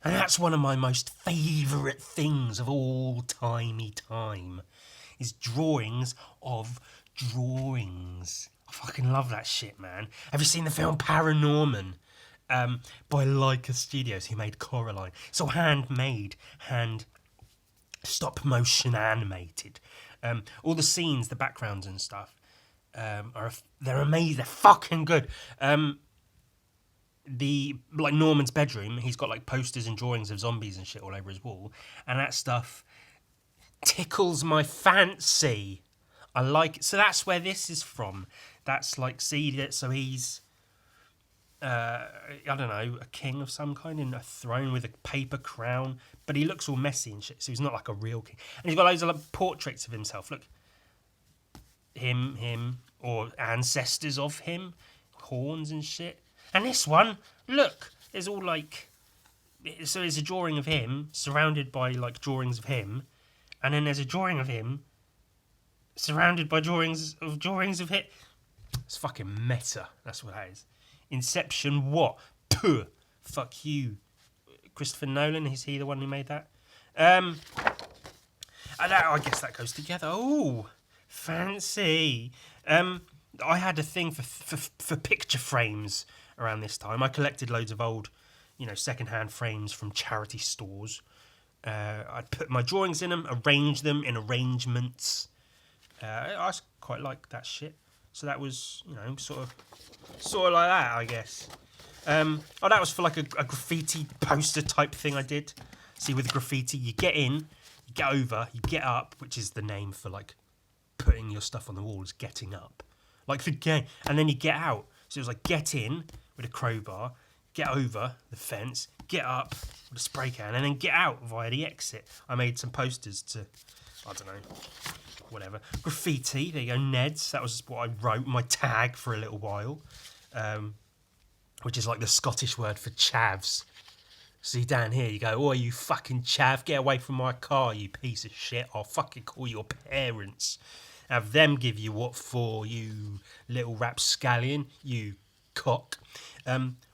And that's one of my most favourite things of all time, is drawings of drawings. I fucking love that shit, man. Have you seen the film Paranorman? By Leica Studios, who made Coraline. It's all handmade, stop motion animated. All the scenes, the backgrounds and stuff, they're amazing. They're fucking good. Norman's bedroom, he's got like posters and drawings of zombies and shit all over his wall, and that stuff tickles my fancy. I like it. So that's where this is from. That's like, see that. So he's I don't know, a king of some kind in a throne with a paper crown, but he looks all messy and shit, so he's not like a real king. And he's got loads of like portraits of himself. Look, him, or ancestors of him, horns and shit. And this one, look, there's all like, so it's a drawing of him surrounded by like drawings of him, and then there's a drawing of him surrounded by drawings of him. It's fucking meta. That's what that is. Inception. What? Puh. Fuck you, Christopher Nolan. Is he the one who made that? I guess that goes together. Oh, fancy. I had a thing for picture frames around this time. I collected loads of old, second-hand frames from charity stores. I'd put my drawings in them, arrange them in arrangements. I quite like that shit. So that was, sort of like that, I guess. That was for like a graffiti poster type thing I did. See, with graffiti, you get in, you get over, you get up, which is the name for like putting your stuff on the wall, is getting up. Like the game, and then you get out. So it was like get in with a crowbar, get over the fence, get up with a spray can, and then get out via the exit. I made some posters to, I don't know, whatever. Graffiti, there you go, Neds. That was what I wrote, my tag for a little while, which is like the Scottish word for chavs. See, down here you go, oh, you fucking chav, get away from my car, you piece of shit. I'll fucking call your parents. Have them give you what for, you little rapscallion, you cock.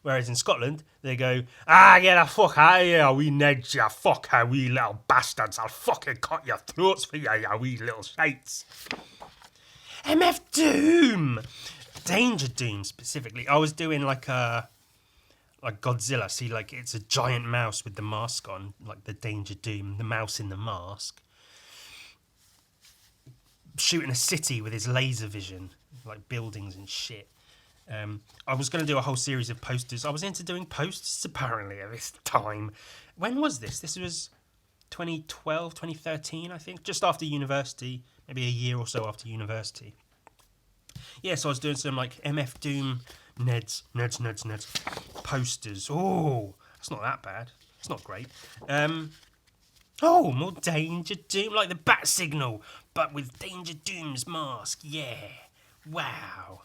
Whereas in Scotland, they go, get the fuck out of here, we Neds, you fucker, wee little bastards. I'll fucking cut your throats for you, you wee little shites. MF Doom! Danger Doom, specifically. I was doing like Godzilla. See, like, it's a giant mouse with the mask on, like the Danger Doom, the mouse in the mask, shooting a city with his laser vision, like buildings and shit. I was going to do a whole series of posters. I was into doing posters apparently at this time. When was this? This was 2012, 2013, I think, just after university, maybe a year or so after university. Yeah, so I was doing some like MF Doom Neds posters. Oh, that's not that bad. It's not great. More Danger Doom, like the bat signal, but with Danger Doom's mask. Yeah, wow.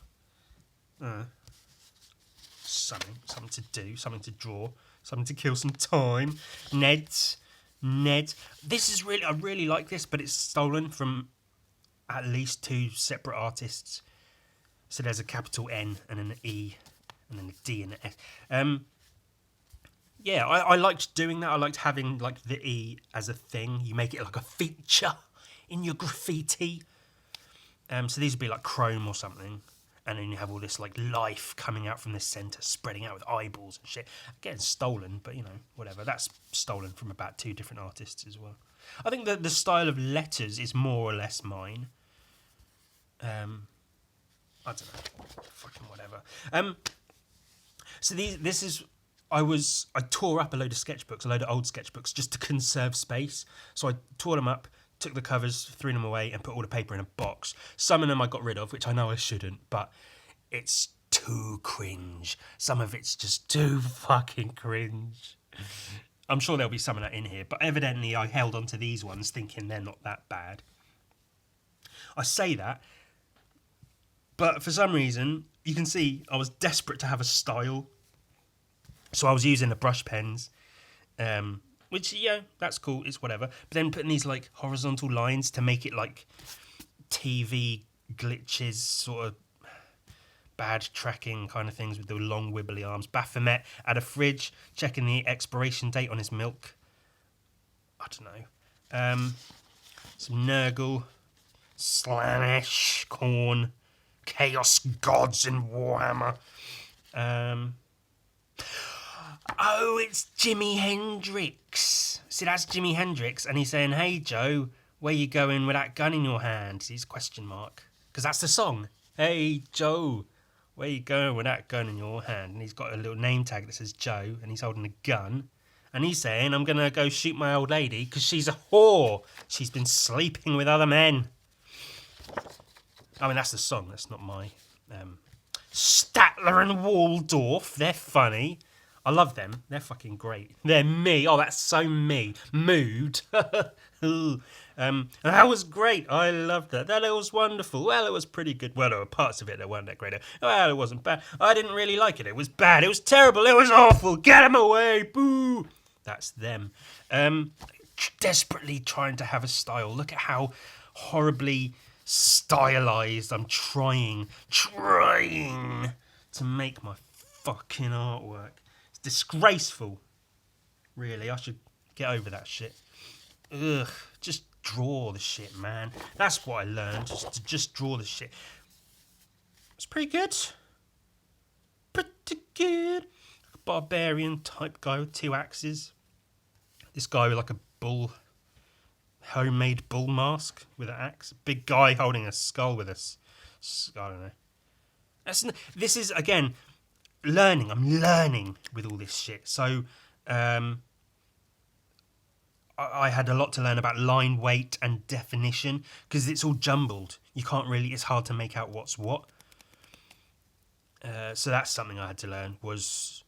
Something to do, something to draw, something to kill some time. Neds. This is I really like this, but it's stolen from at least two separate artists. So there's a capital N and an E and then a D and an S. Yeah, I liked doing that. I liked having like the E as a thing. You make it like a feature in your graffiti. So these would be like chrome or something. And then you have all this like life coming out from the centre, spreading out with eyeballs and shit. Getting stolen, but whatever. That's stolen from about two different artists as well. I think that the style of letters is more or less mine. I don't know. Fucking whatever. So I tore up a load of sketchbooks, a load of old sketchbooks, just to conserve space. So I tore them up, took the covers, threw them away, and put all the paper in a box. Some of them I got rid of, which I know I shouldn't, but it's too cringe. Some of it's just too fucking cringe. I'm sure there'll be some of that in here, but evidently I held on to these ones thinking they're not that bad. I say that, but for some reason, you can see I was desperate to have a style. So I was using the brush pens, which, that's cool, it's whatever. But then putting these, like, horizontal lines to make it, like, TV glitches, sort of bad tracking kind of things with the long wibbly arms. Baphomet at a fridge, checking the expiration date on his milk. I don't know. Some Nurgle, Slaanesh, Khorne, Chaos Gods in Warhammer. Oh, it's Jimi Hendrix. See, that's Jimi Hendrix, and he's saying, "Hey Joe, where you going with that gun in your hand?" He's question mark, because that's the song. Hey Joe, where you going with that gun in your hand? And he's got a little name tag that says Joe, and he's holding a gun, and he's saying, "I'm gonna go shoot my old lady because she's a whore. She's been sleeping with other men." I mean, that's the song. That's not my Statler and Waldorf. They're funny. I love them. They're fucking great. They're me. Oh, that's so me. Mood. That was great. I loved that. That was wonderful. Well, it was pretty good. Well, there were parts of it that weren't that great. Well, it wasn't bad. I didn't really like it. It was bad. It was terrible. It was awful. Get him away. Boo. That's them. Desperately trying to have a style. Look at how horribly stylized I'm trying to make my fucking artwork. Disgraceful. Really, I should get over that shit. Ugh, just draw the shit, man. That's what I learned, just draw the shit. It's pretty good. Pretty good. A barbarian type guy with 2 axes. This guy with like a homemade bull mask with an axe. Big guy holding a skull with I don't know. This is, again, learning. I'm learning with all this shit. So I had a lot to learn about line weight and definition, because it's all jumbled. You can't really, it's hard to make out what's what. So that's something I had to learn was,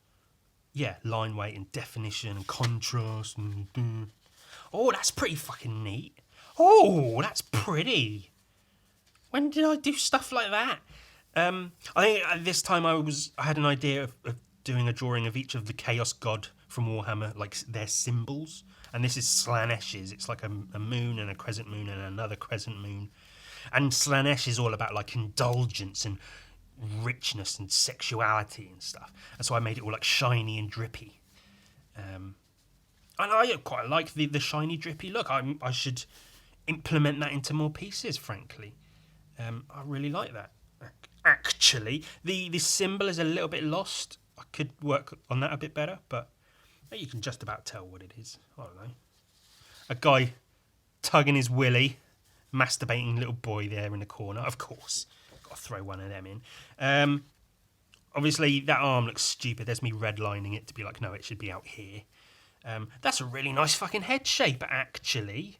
line weight and definition and contrast. Oh, that's pretty fucking neat. Oh, that's pretty. When did I do stuff like that? I think at this time I had an idea of doing a drawing of each of the Chaos God from Warhammer, like their symbols. And this is Slaanesh's. It's like a moon and a crescent moon and another crescent moon. And Slaanesh is all about like indulgence and richness and sexuality and stuff. And so I made it all like shiny and drippy. And I quite like the shiny drippy look. I should implement that into more pieces, frankly. I really like that. Actually, the symbol is a little bit lost. I could work on that a bit better, but you can just about tell what it is. I don't know. A guy tugging his willy, masturbating little boy there in the corner. Of course, got to throw one of them in. Obviously, that arm looks stupid. There's me redlining it to be like, no, it should be out here. That's a really nice fucking head shape, actually.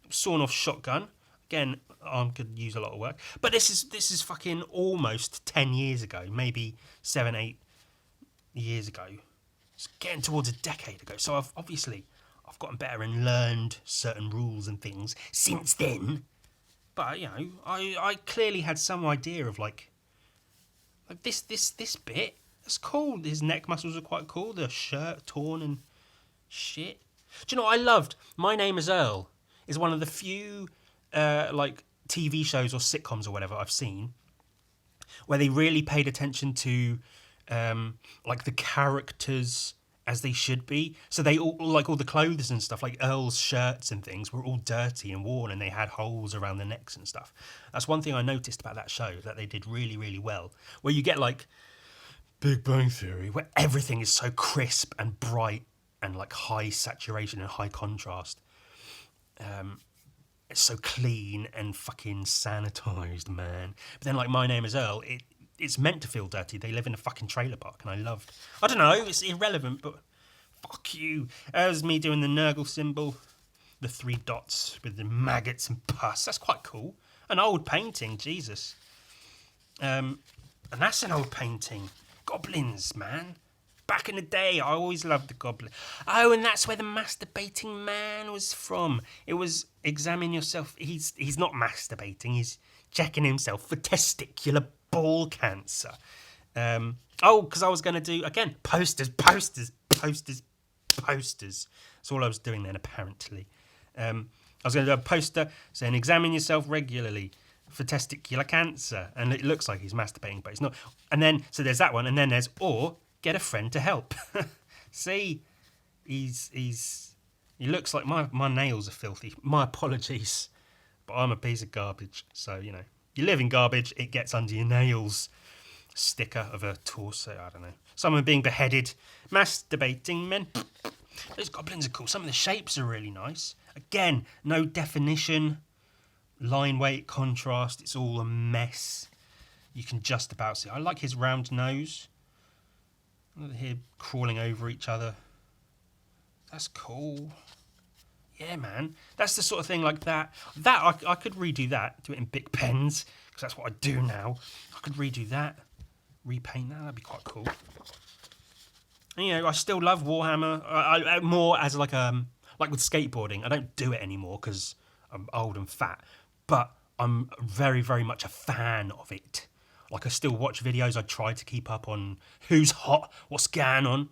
Sawn off shotgun. Again, arm could use a lot of work. But this is fucking almost 10 years ago. Maybe 7, 8 years ago. It's getting towards a decade ago. So I've gotten better and learned certain rules and things since then. But, you know, I clearly had some idea of like this bit. That's cool. His neck muscles are quite cool. The shirt torn and shit. Do you know what I loved? My Name is Earl is one of the few like TV shows or sitcoms or whatever I've seen where they really paid attention to like the characters as they should be. So they all, like all the clothes and stuff, like Earl's shirts and things were all dirty and worn and they had holes around the necks and stuff. That's one thing I noticed about that show that they did really, really well. Where you get like Big Bang Theory, where everything is so crisp and bright and like high saturation and high contrast. It's so clean and fucking sanitized, man. But then like My Name is Earl, it's meant to feel dirty. They live in a fucking trailer park, and I don't know, it's irrelevant, but fuck you. As me doing the Nurgle symbol, the 3 dots with the maggots and pus. That's quite cool. An old painting, Jesus. And that's an old painting. Goblins, man. Back in the day, I always loved the goblin. Oh, and that's where the masturbating man was from. It was examine yourself. He's not masturbating. He's checking himself for testicular ball cancer. Because I was going to do, again, posters. That's all I was doing then, apparently. I was going to do a poster saying, examine yourself regularly for testicular cancer, and it looks like he's masturbating, but he's not. And then so there's that one, and then there's or get a friend to help. See, he looks like my nails are filthy. My apologies, but I'm a piece of garbage. So you know, you live in garbage, it gets under your nails. Sticker of a torso, I don't know. Someone being beheaded, masturbating men. Those goblins are cool. Some of the shapes are really nice. Again, no definition, line weight, contrast. It's all a mess. You can just about see. I like his round nose. Look here, crawling over each other. That's cool. Yeah, man. That's the sort of thing like that. I could redo that. Do it in big pens because that's what I do now. I could redo that. Repaint that. That'd be quite cool. And, you know, I still love Warhammer. I more as like with skateboarding. I don't do it anymore because I'm old and fat. But I'm very, very much a fan of it. Like I still watch videos. I try to keep up on who's hot, what's going on.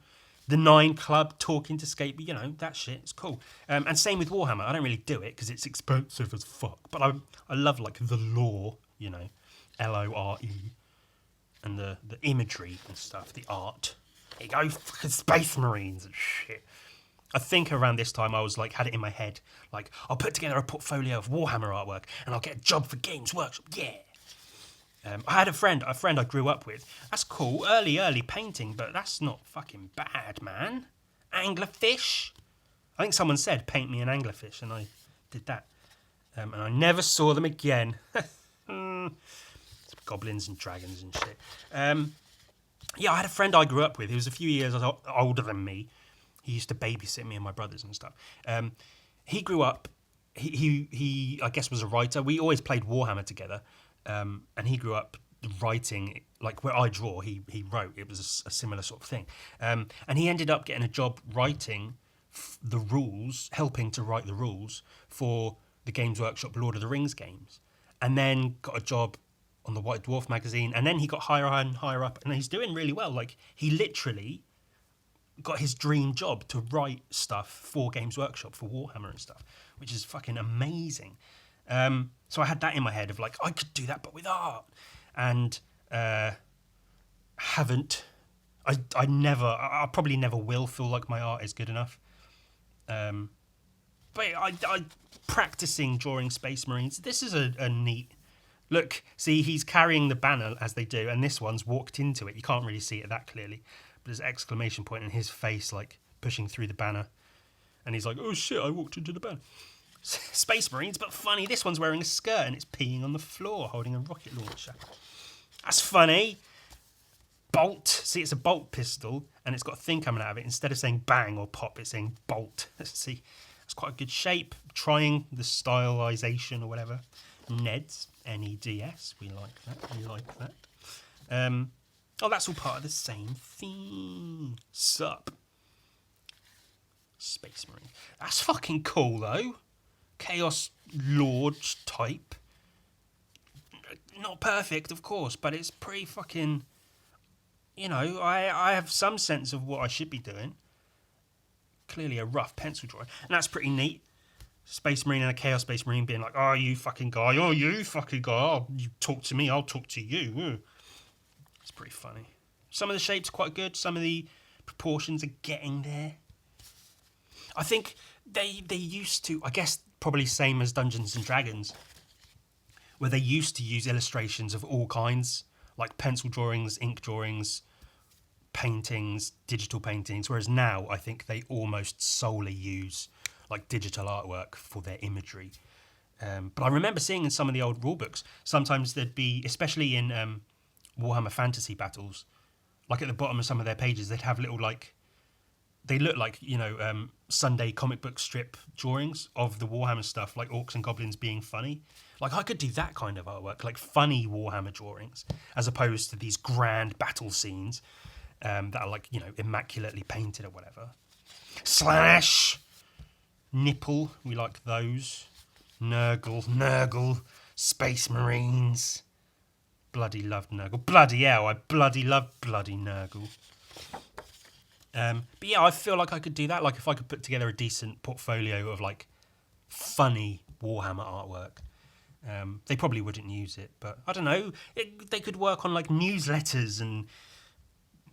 The 9 Club talking to skate, you know, that shit is cool. And same with Warhammer. I don't really do it because it's expensive as fuck. But I love like the lore, you know, LORE, and the imagery and stuff, the art. There you go, fucking Space Marines and shit. I think around this time I was like, had it in my head, like, I'll put together a portfolio of Warhammer artwork and I'll get a job for Games Workshop, yeah. I had a friend I grew up with. That's cool, early painting, but that's not fucking bad, man. Anglerfish. I think someone said, paint me an anglerfish, and I did that. And I never saw them again. Goblins and dragons and shit. Yeah, I had a friend I grew up with. He was a few years older than me. He used to babysit me and my brothers and stuff. He grew up. He I guess was a writer. We always played Warhammer together. And he grew up writing, like where I draw, he wrote. It was a similar sort of thing. And he ended up getting a job writing the rules, helping to write the rules for the Games Workshop Lord of the Rings games. And then got a job on the White Dwarf magazine. And then he got higher and higher up. And he's doing really well. Like, he literally got his dream job to write stuff for Games Workshop, for Warhammer and stuff, which is fucking amazing. So I had that in my head of like, I could do that, but with art. And haven't. I probably never will feel like my art is good enough. But I practicing drawing Space Marines. This is a neat. Look, see, he's carrying the banner as they do, and this one's walked into it. You can't really see it that clearly, but there's an exclamation point in his face, like pushing through the banner, and he's like, "Oh shit, I walked into the banner." Space Marines, but funny. This one's wearing a skirt and it's peeing on the floor, holding a rocket launcher. That's funny. Bolt. See, it's a bolt pistol, and it's got a thing coming out of it. Instead of saying bang or pop, it's saying bolt. See, that's quite a good shape. Trying the stylization or whatever. Neds, N-E-D-S. We like that. We like that. Oh, that's all part of the same thing. Sup. Space Marine. That's fucking cool, though. Chaos Lord type. Not perfect, of course, but it's pretty fucking... You know, I have some sense of what I should be doing. Clearly a rough pencil drawing. And that's pretty neat. Space Marine and a Chaos Space Marine being like, oh, you fucking guy. Oh, you fucking guy. Oh, you talk to me, I'll talk to you. It's pretty funny. Some of the shapes are quite good. Some of the proportions are getting there. I think they used to, I guess probably same as Dungeons and Dragons, where they used to use illustrations of all kinds, like pencil drawings, ink drawings, paintings, digital paintings, whereas now I think they almost solely use like digital artwork for their imagery. But I remember seeing in some of the old rulebooks, sometimes there'd be, especially in Warhammer Fantasy battles, like at the bottom of some of their pages, they'd have little like, they look like, you know, Sunday comic book strip drawings of the Warhammer stuff, like orcs and goblins being funny. Like, I could do that kind of artwork, like funny Warhammer drawings, as opposed to these grand battle scenes that are like, you know, immaculately painted or whatever. Slash! Nipple, we like those. Nurgle, Space Marines. Bloody loved Nurgle. Bloody hell, I bloody love bloody Nurgle. But yeah, I feel like I could do that. Like if I could put together a decent portfolio of like funny Warhammer artwork, They probably wouldn't use it, but I don't know. They could work on like newsletters and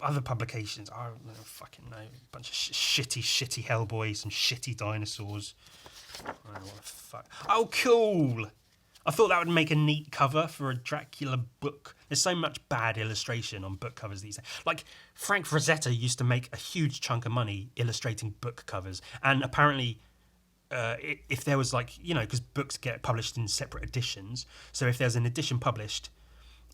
other publications. I don't fucking know. A bunch of shitty Hellboy, some shitty dinosaurs. I don't know what the fuck. Oh, cool! I thought that would make a neat cover for a Dracula book. There's so much bad illustration on book covers these days. Like, Frank Frazetta used to make a huge chunk of money illustrating book covers. And apparently, if there was like, because books get published in separate editions. So if there's an edition published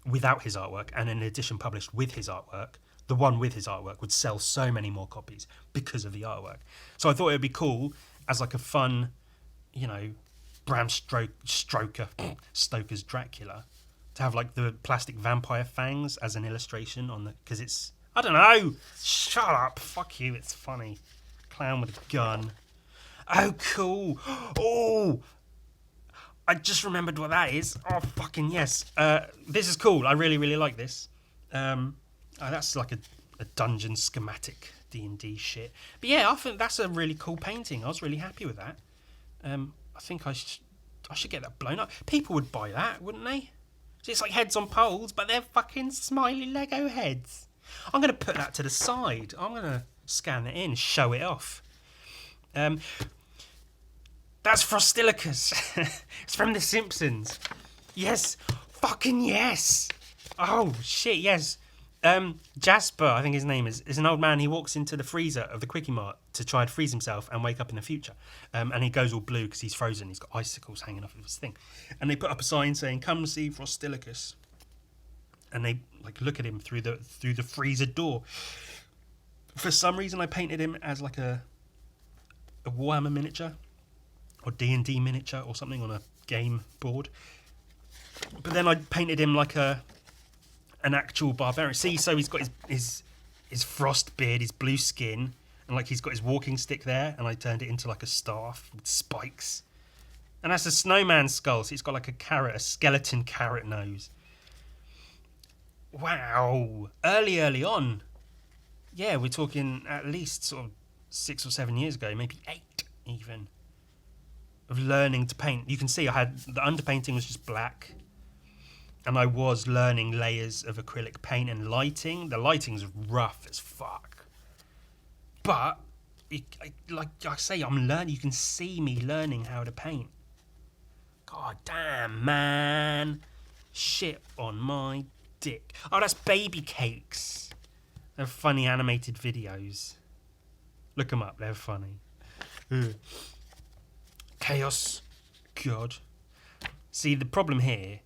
without his artwork and an edition published with his artwork, the one with his artwork would sell so many more copies because of the artwork. So I thought it would be cool as like a fun, Bram Stoker's Dracula to have like the plastic vampire fangs as an illustration on the, because it's, I don't know, shut up, fuck you, it's funny. Clown with a gun. Oh, cool. Oh, I just remembered what that is. Oh, fucking yes. This is cool. I really, really like this. That's like a dungeon schematic D&D shit. But yeah, I think that's a really cool painting. I was really happy with that. I think I should get that blown up. People would buy that, wouldn't they? So it's like heads on poles, but they're fucking smiley Lego heads. I'm going to put that to the side. I'm going to scan it in, show it off. That's Frostilicus. It's from The Simpsons. Yes. Fucking yes. Oh, shit, yes. Jasper, I think his name is an old man. He walks into the freezer of the Quickie Mart to try and freeze himself and wake up in the future. And he goes all blue because he's frozen. He's got icicles hanging off of his thing. And they put up a sign saying, "Come see Frostilicus." And they like look at him through the freezer door. For some reason, I painted him as like a Warhammer miniature or D&D miniature or something on a game board. But then I painted him like an actual barbarian. See, so he's got his frost beard, his blue skin, and like he's got his walking stick there, and I turned it into like a staff with spikes. And that's a snowman skull, so he's got like a skeleton carrot nose. Wow. Early on. Yeah, we're talking at least sort of 6 or 7 years ago, maybe 8 even, of learning to paint. You can see I had the underpainting was just black, and I was learning layers of acrylic paint and lighting. The lighting's rough as fuck, but like I say, I'm learning. You can see me learning how to paint. God damn, man, shit on my dick. Oh, that's Baby Cakes. They're funny animated videos. Look them up, they're funny. Chaos. God. See, the problem here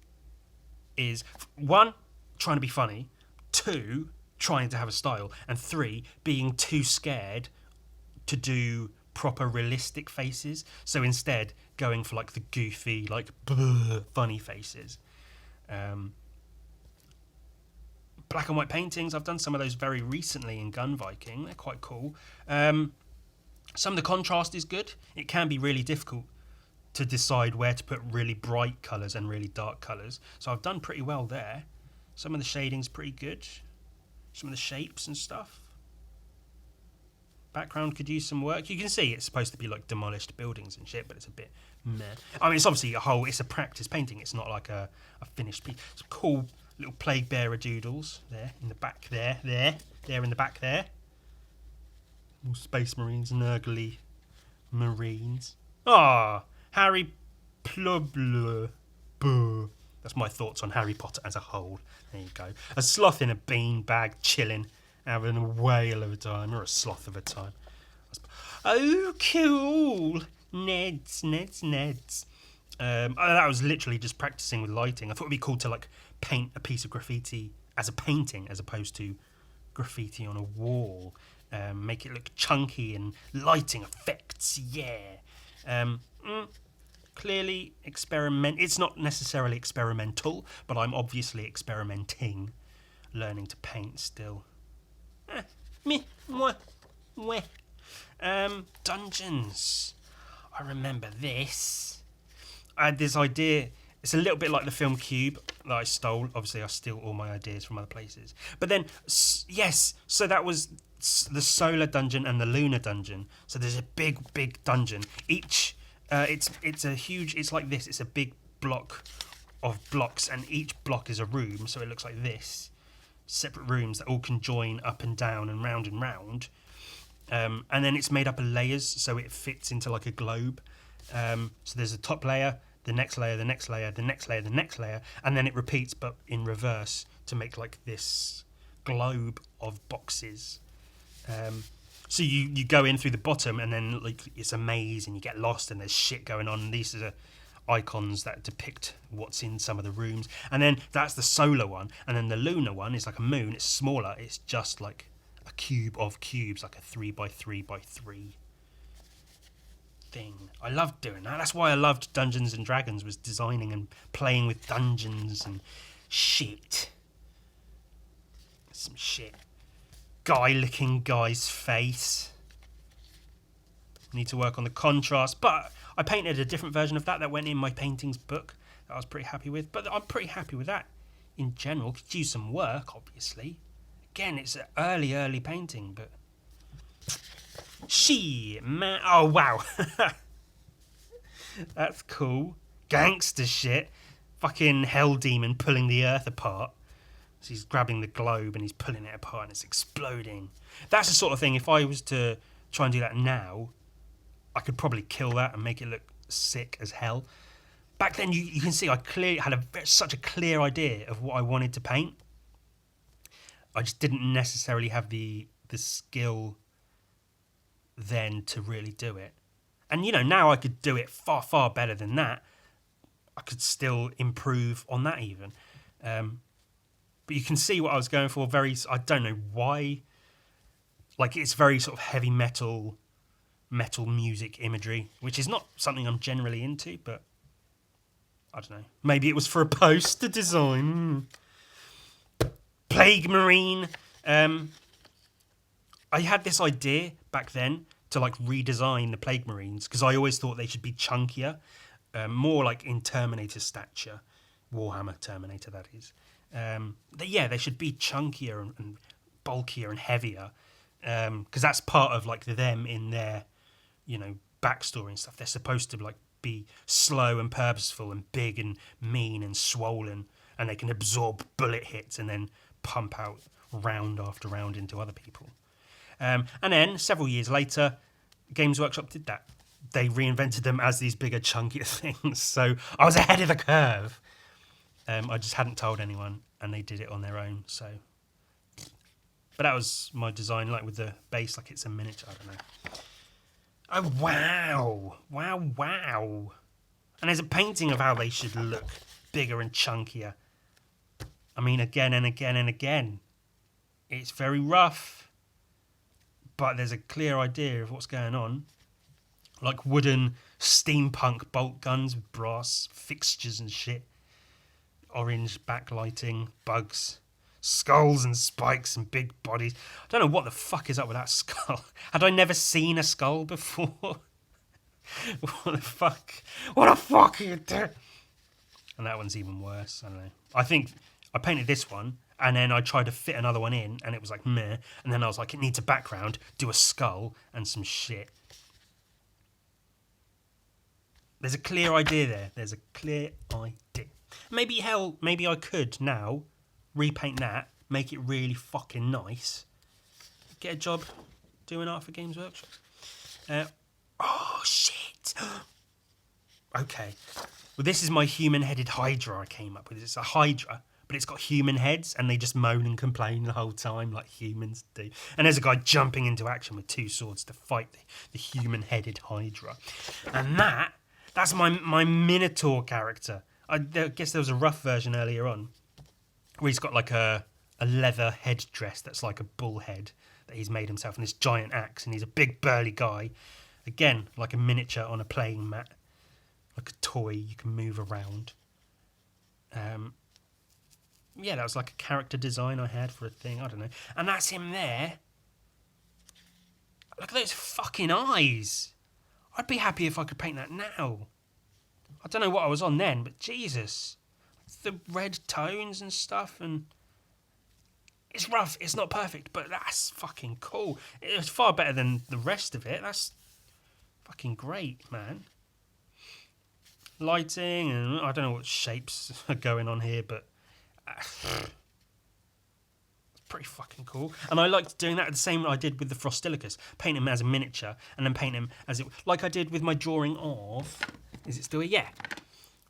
is 1, trying to be funny, 2, trying to have a style, and 3, being too scared to do proper realistic faces. So instead, going for like the goofy, like funny faces. Black and white paintings, I've done some of those very recently in Gun Viking. They're quite cool. Some of the contrast is good. It can be really difficult to decide where to put really bright colours and really dark colours. So I've done pretty well there. Some of the shading's pretty good. Some of the shapes and stuff. Background could use some work. You can see it's supposed to be like demolished buildings and shit, but it's a bit meh. I mean, it's obviously it's a practice painting. It's not like a finished piece. It's cool little plague bearer doodles there in the back there in the back there. All Space Marines, nurgly Marines. Ah, Harry Plubler. That's my thoughts on Harry Potter as a whole. There you go. A sloth in a bean bag, chilling, having a whale of a time, or a sloth of a time. Oh, cool. Neds. That was literally just practicing with lighting. I thought it'd be cool to like paint a piece of graffiti as a painting as opposed to graffiti on a wall. Make it look chunky and lighting effects, yeah. Clearly it's not necessarily experimental, but I'm obviously experimenting, learning to paint still. Dungeons. I remember this. I had this idea. It's a little bit like the film Cube that I stole. Obviously, I steal all my ideas from other places. But then, yes, so that was the solar dungeon and the lunar dungeon. So there's a big dungeon. Each, it's a huge. It's like this. It's a big block of blocks, and each block is a room, so it looks like this. Separate rooms that all can join up and down and round and round. And then it's made up of layers, so it fits into like a globe. So there's a top layer, the next layer, the next layer, the next layer, the next layer, and then it repeats but in reverse to make like this globe of boxes. So you go in through the bottom, and then like it's a maze, and you get lost, and there's shit going on. And these are icons that depict what's in some of the rooms. And then that's the solar one, and then the lunar one is like a moon. It's smaller. It's just like a cube of cubes, like a 3x3x3 thing. I loved doing that. That's why I loved Dungeons and Dragons, was designing and playing with dungeons and shit. Some shit. Guy licking guy's face. Need to work on the contrast, but I painted a different version of that went in my paintings book that I was pretty happy with. But I'm pretty happy with that in general. Could use some work, obviously. Again, it's an early painting, but shit, man. Oh wow. That's cool. Gangster shit. Fucking hell demon pulling the earth apart. So he's grabbing the globe and he's pulling it apart and it's exploding. That's the sort of thing, if I was to try and do that now, I could probably kill that and make it look sick as hell. Back then, you can see I clearly had such a clear idea of what I wanted to paint. I just didn't necessarily have the skill then to really do it. And, you know, now I could do it far, far better than that. I could still improve on that even. But you can see what I was going for. I don't know why. Like, it's very sort of heavy metal music imagery, which is not something I'm generally into, but I don't know. Maybe it was for a poster design. Plague Marine. I had this idea back then to like redesign the Plague Marines, because I always thought they should be chunkier, more like in Terminator stature, Warhammer Terminator that is. They should be chunkier and bulkier and heavier, because that's part of like them in their, you know, backstory and stuff. They're supposed to like be slow and purposeful and big and mean and swollen, and they can absorb bullet hits and then pump out round after round into other people. And then several years later, Games Workshop did that. They reinvented them as these bigger, chunkier things. So I was ahead of the curve. I just hadn't told anyone, and they did it on their own. So, but that was my design, like with the base, like it's a miniature. I don't know. Oh wow! And there's a painting of how they should look, bigger and chunkier. I mean, again and again and again. It's very rough, but there's a clear idea of what's going on. Like wooden steampunk bolt guns with brass fixtures and shit. Orange backlighting, bugs, skulls and spikes and big bodies. I don't know what the fuck is up with that skull. Had I never seen a skull before? What the fuck? What the fuck are you doing? And that one's even worse. I don't know. I think I painted this one, and then I tried to fit another one in, and it was like meh. And then I was like, it needs a background, do a skull and some shit. There's a clear idea there. There's a clear idea. Maybe I could now repaint that, make it really fucking nice, get a job doing art for Games Workshop. Oh shit! Okay, well this is my human-headed Hydra I came up with. It's a Hydra, but it's got human heads, and they just moan and complain the whole time like humans do. And there's a guy jumping into action with two swords to fight the human-headed Hydra, and that's my Minotaur character. I guess there was a rough version earlier on where he's got like a leather head dress that's like a bull head that he's made himself, and this giant axe, and he's a big burly guy. Again, like a miniature on a playing mat, like a toy you can move around. Yeah, that was like a character design I had for a thing, I don't know. And that's him there. Look at those fucking eyes. I'd be happy if I could paint that now. I don't know what I was on then, but Jesus. The red tones and stuff, and it's rough, it's not perfect, but that's fucking cool. It's far better than the rest of it. That's fucking great, man. lighting, and I don't know what shapes are going on here, but it's pretty fucking cool. And I liked doing that the same I did with the Frostilicus, paint him as a miniature and then paint him as it, like I did with my drawing of, is it still here? Yeah.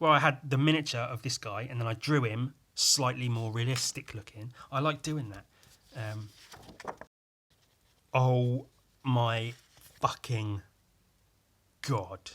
Well, I had the miniature of this guy and then I drew him slightly more realistic looking. I like doing that. Oh my fucking God.